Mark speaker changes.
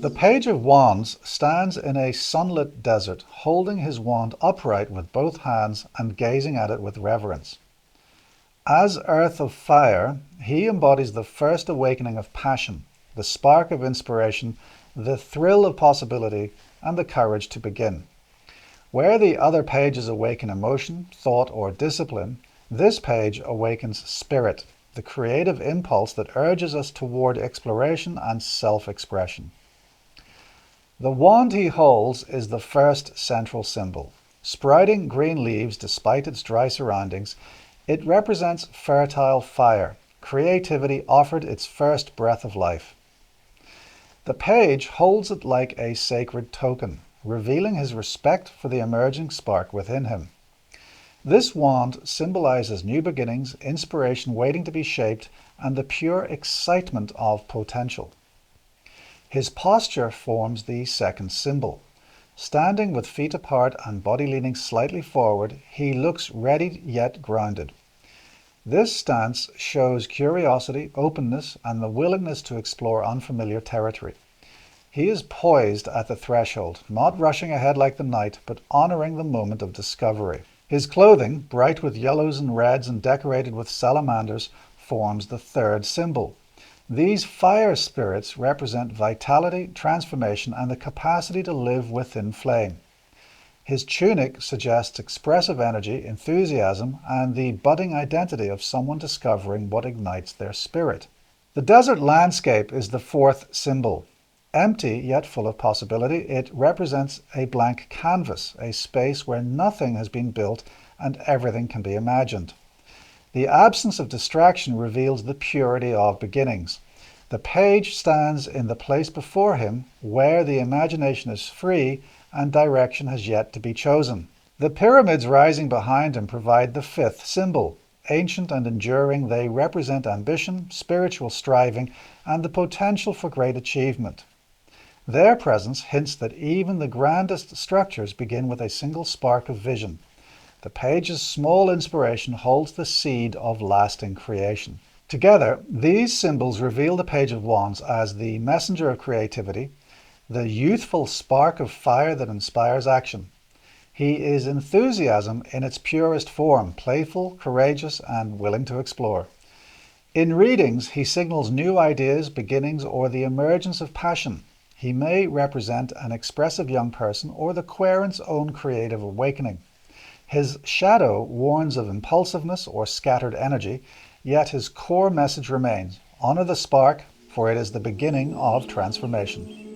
Speaker 1: The Page of Wands stands in a sunlit desert, holding his wand upright with both hands and gazing at it with reverence. As Earth of Fire, he embodies the first awakening of passion, the spark of inspiration, the thrill of possibility, and the courage to begin. Where the other pages awaken emotion, thought, or discipline, this page awakens spirit, the creative impulse that urges us toward exploration and self-expression. The wand he holds is the first central symbol. Sprouting green leaves despite its dry surroundings, it represents fertile fire, creativity offered its first breath of life. The page holds it like a sacred token, revealing his respect for the emerging spark within him. This wand symbolizes new beginnings, inspiration waiting to be shaped, and the pure excitement of potential. His posture forms the second symbol. Standing with feet apart and body leaning slightly forward, he looks ready yet grounded. This stance shows curiosity, openness, and the willingness to explore unfamiliar territory. He is poised at the threshold, not rushing ahead like the knight, but honoring the moment of discovery. His clothing, bright with yellows and reds and decorated with salamanders, forms the third symbol. These fire spirits represent vitality, transformation, and the capacity to live within flame. His tunic suggests expressive energy, enthusiasm, and the budding identity of someone discovering what ignites their spirit. The desert landscape is the fourth symbol. Empty yet full of possibility, it represents a blank canvas, a space where nothing has been built and everything can be imagined. The absence of distraction reveals the purity of beginnings. The page stands in the place before him where the imagination is free and direction has yet to be chosen. The pyramids rising behind him provide the fifth symbol. Ancient and enduring, they represent ambition, spiritual striving, and the potential for great achievement. Their presence hints that even the grandest structures begin with a single spark of vision. The page's small inspiration holds the seed of lasting creation. Together, these symbols reveal the Page of Wands as the messenger of creativity, the youthful spark of fire that inspires action. He is enthusiasm in its purest form, playful, courageous, and willing to explore. In readings, he signals new ideas, beginnings, or the emergence of passion. He may represent an expressive young person or the querent's own creative awakening. His shadow warns of impulsiveness or scattered energy, yet his core message remains: honor the spark, for it is the beginning of transformation.